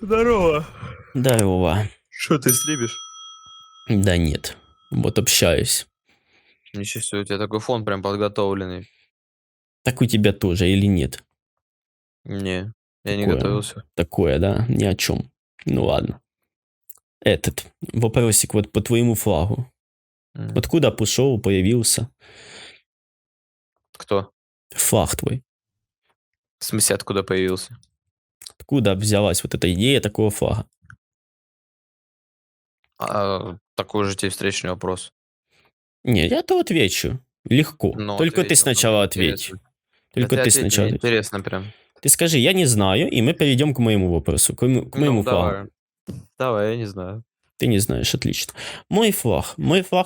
Здорово. Здорово. Что ты стримишь? Да нет. Вот общаюсь. Ничего себе, у тебя такой фон прям подготовленный. Так у тебя тоже или нет? Не, я не готовился. Такое, да? Ни о чем. Ну ладно. Вопросик вот по твоему флагу. Откуда пошел, появился Кто? флаг твой? В смысле, откуда появился? Откуда взялась вот эта идея такого флага? Такой же тебе встречный вопрос. Не, я то отвечу. Легко. Ну, Только ты ответь, ну, сначала мне ответь. интересно. Только Да ты ты ответь, сначала мне ответь. интересно прям. Ты скажи, я не знаю, и мы перейдем к моему вопросу, к моему Ну, флагу. давай. Давай, я не знаю. Ты не знаешь, отлично. Мой флаг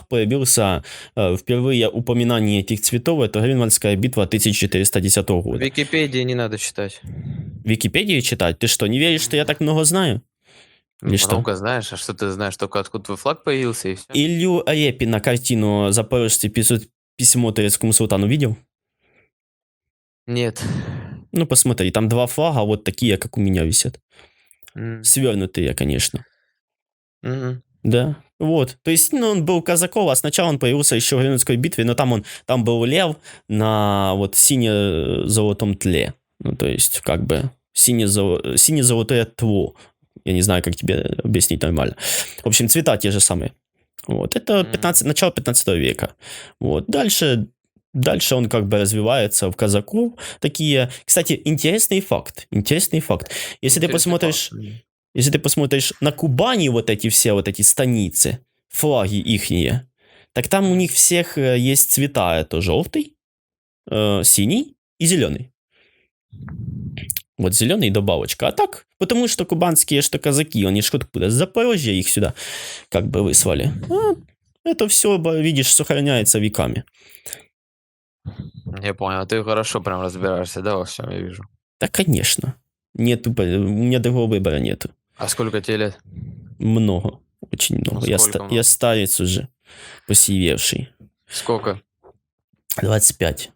появился впервые упоминание этих цветов. Это Гринвальдская битва 1410 В года. Википедии не надо читать. Википедию читать? Ты что, не веришь, что я так много знаю? Или что? Много знаешь, а что ты знаешь? Только откуда твой флаг появился и все? Илью Репина картину «Запорожцы пишут письмо турецкому султану» видел? Нет. Ну, посмотри, там два флага вот такие, как у меня висят. М. Свернутые, конечно. Мгм. Да, вот. То есть, ну, он был Казаков, а сначала он появился еще в Гринвальдской битве, но там был лев на вот сине-золотом тле. Ну, то есть, как бы, сине-золотое тво. Я не знаю, как тебе объяснить нормально. В общем, цвета те же самые. Вот, это начало 15 века. Вот, дальше он как бы развивается в казаков. Такие, кстати, интересный факт. Если ты Интересный посмотришь... факт. Если ты посмотришь на Кубани вот эти станицы, флаги ихние, так там у них всех есть цвета. Это желтый, синий и зеленый. Вот зеленый добавочка. А так, потому что кубанские, что казаки, они ж откуда? С Запорожья их сюда как бы выслали. Это все, видишь, сохраняется веками. Я понял, ты хорошо прям разбираешься, да, во всем, я вижу. Да, конечно. У меня другого выбора нету. А сколько тебе лет? Много. Очень много. Ну, сколько много? Я старец уже, посивевший. Сколько? 25.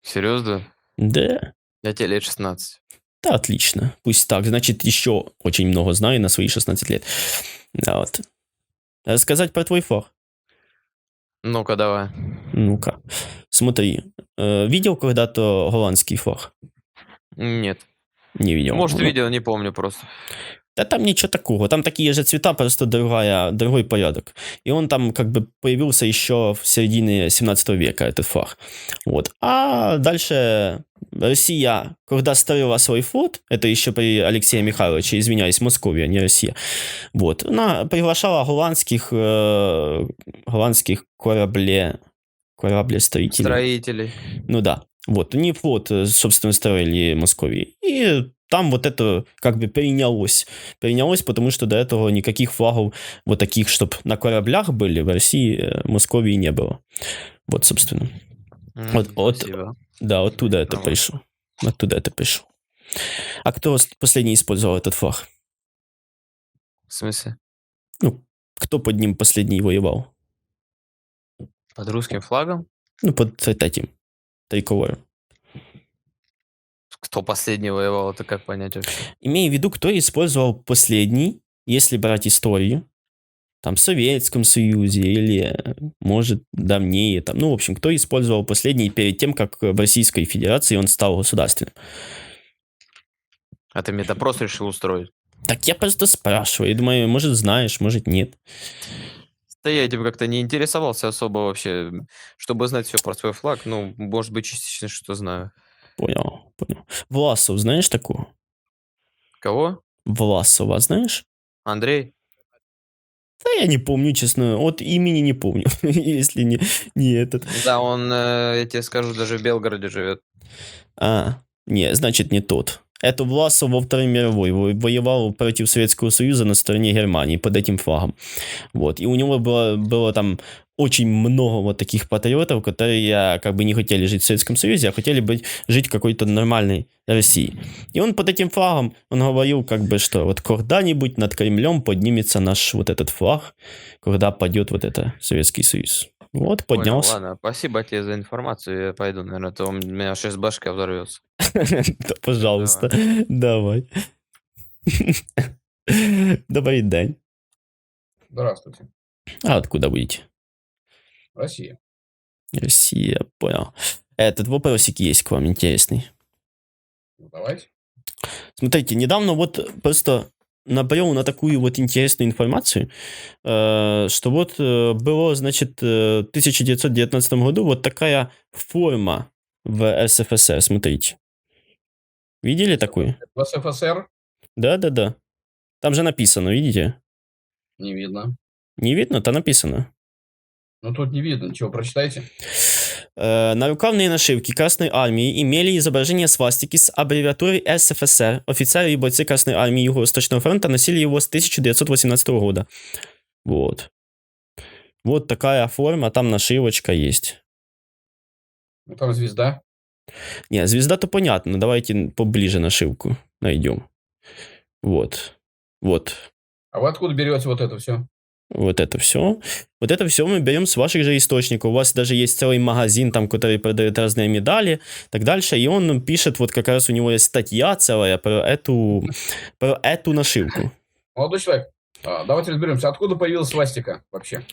Серьезно? Да. Я тебе лет 16. Да, отлично. Пусть так. Значит, еще очень много знаю на свои 16 лет. Да, вот. Рассказать про твой флаг? Ну-ка, давай. Ну-ка. Смотри. Видел когда-то голландский флаг? Нет. Не видел. Может, Ну, видел, не помню просто. да там ничего такого. Там такие же цвета, просто другой порядок. И он там как бы появился еще в середине 17 века, этот флаг. Вот. А дальше Россия, когда строила свой флот, это еще при Алексее Михайловиче, извиняюсь, Московия, не Россия, вот, она приглашала голландских кораблестроителей. Строителей. Ну да. Вот, они флот, собственно, строили Московии. И там вот это как бы перенялось. Перенялось, потому что до этого никаких флагов вот таких, чтобы на кораблях были, в России, Московии не было. Вот, собственно. Спасибо. Да, оттуда это пришло. А кто последний использовал этот флаг? В смысле? Ну, кто под ним последний воевал? Под русским флагом? Ну, под этим, триколором. Кто последний воевал, это как понять вообще? Имея в виду, кто использовал последний, если брать историю, там, в Советском Союзе или, может, давнее, там, ну, в общем, кто использовал последний перед тем, как в Российской Федерации он стал государственным. А ты мне допрос решил устроить? Так я просто спрашиваю, я думаю, может, знаешь, может, нет. Да я этим как-то не интересовался особо вообще, чтобы знать все про свой флаг. Ну, может быть, частично что знаю. Понял. Власов знаешь такого? Кого? Власова знаешь? Андрей? Да я не помню, честно, вот имени не помню, если не этот. Да, он, я тебе скажу, даже в Белгороде живет. Не, значит, не тот. Это Власов во Второй мировой воевал против Советского Союза на стороне Германии под этим флагом. Вот. И у него было там очень много вот таких патриотов, которые как бы не хотели жить в Советском Союзе, а хотели жить в какой-то нормальной России. И он под этим флагом, он говорил как бы, что вот когда-нибудь над Кремлем поднимется наш вот этот флаг, когда падет вот это Советский Союз. Вот, поднялся. Понял, ладно, спасибо тебе за информацию, я пойду, наверное, а то у меня сейчас башка взорвется. Да, пожалуйста, давай. Добрый день. Здравствуйте. А откуда будете? Россия. Россия, понял. Этот вопросик есть к вам интересный. Ну, давайте. Смотрите, недавно вот просто набрел на такую вот интересную информацию, что вот было, значит, в 1919 году вот такая форма в СФСР, смотрите. Видели такую? В СФСР Да-да-да. Там же написано, видите? не видно. Не видно? Там написано. Ну, тут не видно. Ничего, прочитайте. Нарукавные нашивки Красной Армии имели изображение свастики с аббревиатурой СФСР. Офицеры и бойцы Красной Армии Юго-Восточного фронта носили его с 1918 года. Вот. Вот такая форма, там нашивочка есть. Ну, там звезда. Не, звезда-то понятно, давайте поближе нашивку найдем. Вот. Вот. А вы откуда берете вот это все? Вот это все. Вот это все мы берем с ваших же источников. У вас даже есть целый магазин, там, который продает разные медали, так дальше. И он пишет, вот как раз у него есть статья целая про эту нашивку. Молодой человек, давайте разберемся, откуда появилась свастика вообще?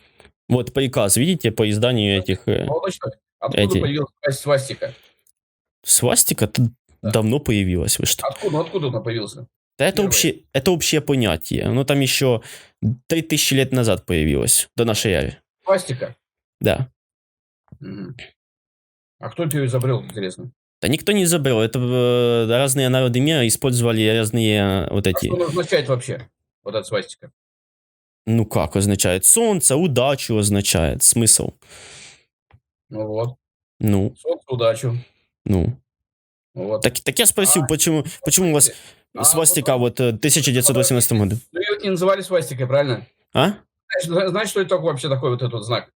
Вот приказ, видите, по изданию этих... Молодой человек, откуда появилась свастика? Свастика-то Да. давно появилась, вы что? Откуда она появилась? Да это общее понятие. Оно там еще 3000 лет назад появилось, до нашей эры. Свастика? Да. Мгм. А кто ее изобрел, интересно? Да никто не изобрел. Это разные народы мира использовали разные вот А эти... что она означает вообще, вот эта свастика? Ну как означает? Солнце, удачу означает. Смысл. Ну вот, Ну, солнце, удачу. ну. Вот. Так я спросил, почему у вас свастика вот 1918 году? Ну, ее не называли свастикой, правильно? А? Знаешь, что это такое вообще такой вот этот знак?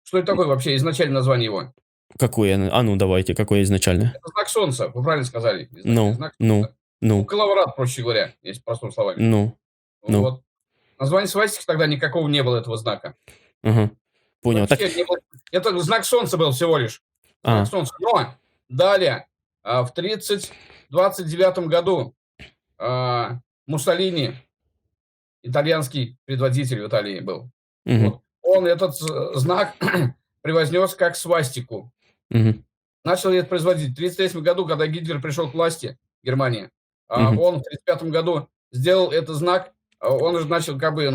Что это такое вообще, изначально название его? Какое? А ну давайте, какое изначально? Это знак солнца, вы правильно сказали. Ну, Знак ну, солнца. ну, Коловрат, проще говоря, если простыми словами. ну. ну. Вот. Название свастики тогда никакого не было, этого знака. Ага. Понял. Так, Вообще не было. Это знак солнца был всего лишь. Знак солнца. Но далее, в 1929 году Муссолини, итальянский предводитель в Италии был, мгм, вот, он этот знак превознес как свастику. мгм, Начал это производить. В 1933 году, когда Гитлер пришел к власти в Германии, Мгм. он в 1935 году сделал этот знак. Он уже начал как бы,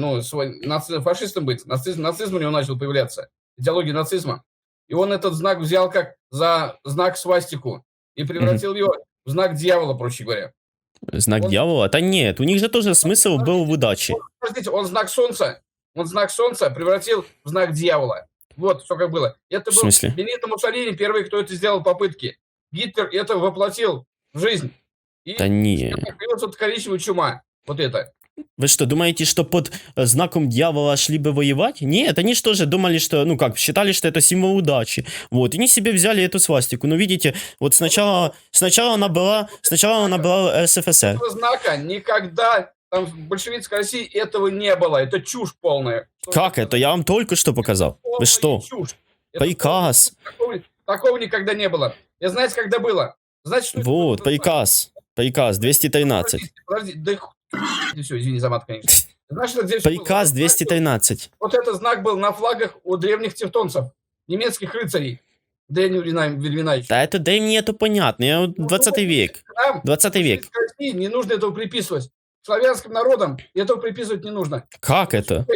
фашистом быть. Нацизм у него начал появляться. Идеология нацизма. И он этот знак взял как за знак свастику и превратил его в знак дьявола, проще говоря. Знак дьявола? Да нет, у них же тоже смысл был в удаче. Подождите, он знак солнца превратил в знак дьявола. Вот что как было. Это В был смысле? Бенито Муссолини, первый, кто это сделал попытки. Гитлер это воплотил в жизнь. И Да не. появилась вот коричневая чума. Вот это. Вы что, думаете, что под знаком дьявола шли бы воевать? Нет, они что же думали, что, ну как, считали, что это символ удачи. Вот, и они себе взяли эту свастику. Но видите, вот сначала она была СФСР. Этого знака никогда там в большевистской России этого не было. Это чушь полная. Как это? Я вам только что показал. Вы что? Чушь. Это Приказ. Такого никогда не было. И знаете, когда было? Знаете, что это Вот, было? приказ. Приказ 213. Подождите, да все, извини за мат, конечно. Знаешь, что здесь Приказ было? 213. Вот этот знак был на флагах у древних тевтонцев, немецких рыцарей. Древние времена еще. Да это древнее, это понятно. Я 20 век. Нам, 20 век. в России, не нужно этого приписывать. Славянским народам этого приписывать не нужно. Как это?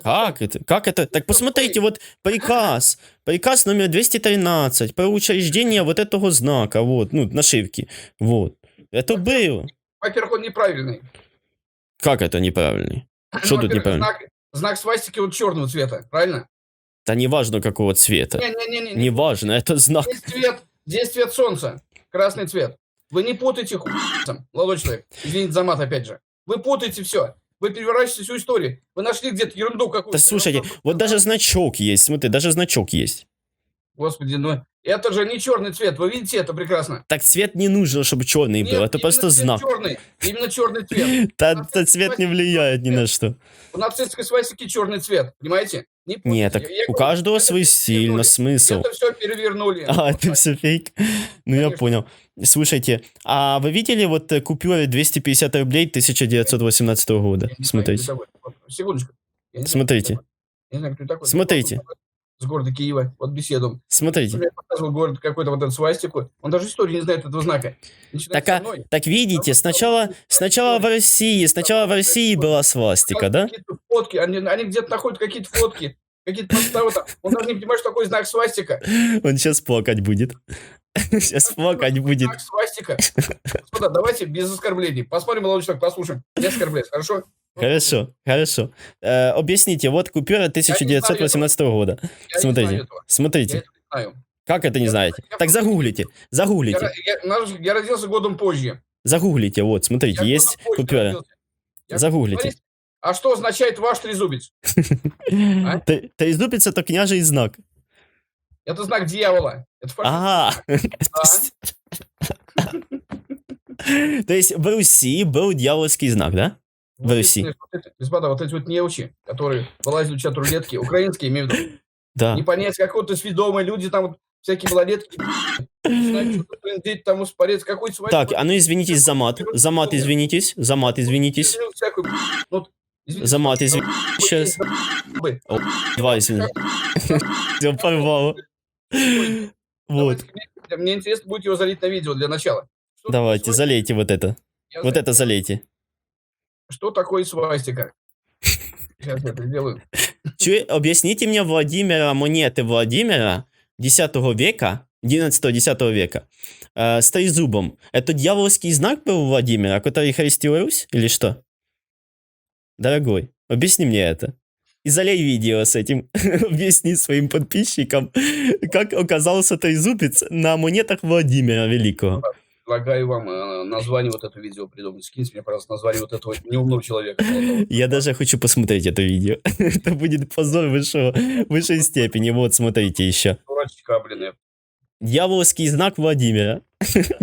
Как это? Как это? Так посмотрите, вот приказ. Приказ номер 213 про учреждение вот этого знака, вот, ну, нашивки. Вот. Это было. Во-первых, он неправильный. Как это неправильный? Что тут неправильно? Знак свастики вот черного цвета, правильно? Да не важно какого цвета. Не. Не важно, это знак. Здесь цвет солнца, красный цвет. Вы не путайте молодой человек. Извините за мат опять же. Вы путаете все. Вы переворачиваете всю историю. Вы нашли где-то ерунду какую-то. Да слушайте, вот даже значок есть, смотри, даже значок есть. Господи, ну это же не черный цвет. Вы видите это прекрасно. Так цвет не нужно, чтобы черный был, это просто знак. Именно черный цвет. Да цвет не влияет ни на что. У нацистской свастики черный цвет, понимаете? Не путайте. Не, так Я у говорю, каждого это свой всё стиль, перевернули. смысл. Это все перевернули. А, это все фейк? Ну, я Конечно. понял. Слушайте, а вы видели вот купюры 250 рублей 1918 года? Я не знаю, кто Смотрите. такой. Вот, секундочку. Я не знаю, кто Смотрите. такой. Я не знаю, кто такой. Смотрите. Вот с города Киева. Вот беседу. Он Смотрите. мне показывал город какой-то вот эту свастику. Он даже историю не знает этого знака. Начинает Так, со мной. так видите, сначала в России была свастика, да? Какие-то фотки. Они где-то находят какие-то фотки. Какие-то подставы там. Он даже не понимает, что такое знак свастика. Он сейчас плакать будет. Сейчас плакать будет. Знак свастика. Господа, давайте без оскорблений. Посмотрим, молодой человек, послушаем. Не оскорбляйся, хорошо? Хорошо, хорошо. Объясните, вот купюра 1918 года. Я не знаю Смотрите, этого. Я смотрите. этого не знаю. Как это не знаете? Так загуглите, Я родился годом позже. загуглите, вот, смотрите, Я есть годом позже купюра. родился. Загуглите. Смотрите, а что означает ваш трезубец? А? Трезубец — это княжий знак. Это знак дьявола. Это фашизм. Ага. Да. То есть в Руси был дьявольский знак, да? В Вот Руси. господа, вот эти вот неучи, которые вылазили в чат рулетки, украинские, имею в виду, Да. не понять, какой-то сведомые люди, там вот всякие малолетки, начинают что-то трындеть, там успорец, какой-то свадьбы. Так, а ну извинитесь за мат. За мат извинитесь. За мат извинитесь. Всякую, ну, извините, За мат извинитесь. Сейчас. Два извините. Всё порвало. Вот. Мне интересно будет его залить на видео для начала. Что Давайте, такое залейте вот это. свастика? Вот это залейте. Что такое свастика? Сейчас я это сделаю. Объясните мне монеты Владимира 10 века, 11-10 века, с трезубом. Это дьявольский знак был у Владимира, который хрестил Русь, или что? Дорогой, объясни мне это. И залей видео с этим. Объясни своим подписчикам, как оказался трезубец на монетах Владимира Великого. Предлагаю вам название вот этого видео придумать. Скиньте мне, пожалуйста, название вот этого неумного человека. Я даже хочу посмотреть это видео. Это будет позор высшей степени. Вот, смотрите еще. Дурачка, блин. Дьявольский знак Владимира,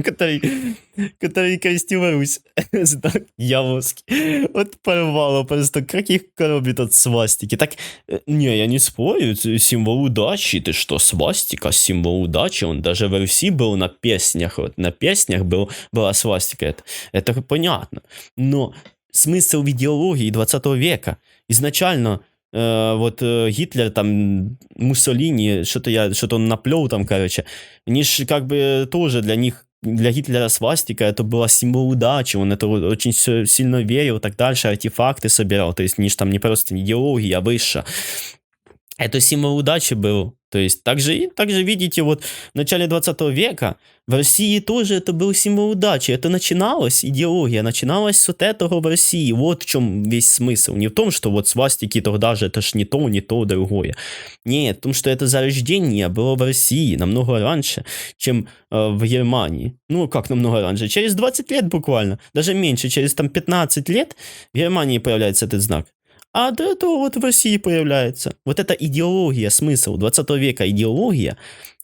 который крестил Русь. Знак дьявольский. Вот порвало просто. Как их коробит от свастики. Так, не, я не спорю. Символ удачи. Ты что, свастика, символ удачи. Он даже в Руси был на песнях. Вот на песнях была свастика. Это понятно. Но смысл в идеологии 20 века. Изначально Гитлер, там, Муссолини, что-то он наплел там, короче. Они ж как бы тоже для Гитлера свастика это было символ удачи, он это очень сильно верил, так дальше, артефакты собирал, то есть они ж там не просто идеология, а выше. Это символ удачи был. То есть также видите, вот в начале 20 века в России тоже это был символ удачи. Это начиналась идеология, начиналась с вот этого в России. Вот в чем весь смысл. Не в том, что вот свастики тогда же это ж не то, другое. Нет, в том, что это зарождение было в России намного раньше, чем в Германии. Ну, как намного раньше? Через 20 лет буквально. Даже меньше, через там 15 лет в Германии появляется этот знак. А до этого вот в России появляется. Вот эта идеология, смысл 20 века, идеология,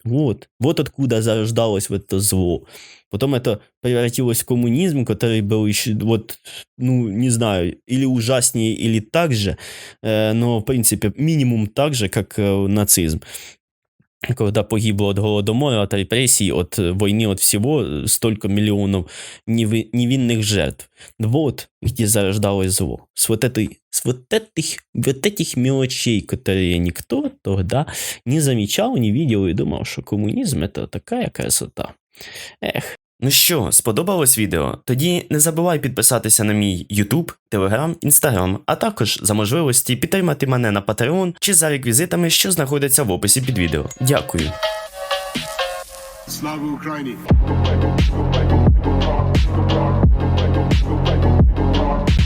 вот откуда зарождалось вот это зло. Потом это превратилось в коммунизм, который был еще, вот, ну, не знаю, или ужаснее, или так же, но, в принципе, минимум так же, как нацизм. Когда погибло от голодомора, от репрессий, от войны, от всего столько миллионов невинных жертв. Вот где зарождалось зло. С вот этих мелочей, которые никто тогда не замечал, не видел и думал, що комунізм – це така красота. Ех. Ну що, сподобалось відео? Тоді не забувай підписатися на мій YouTube, Telegram, Instagram, а також за можливості підтримати мене на Patreon чи за реквізитами, що знаходяться в описі під відео. Дякую. Слава Україні!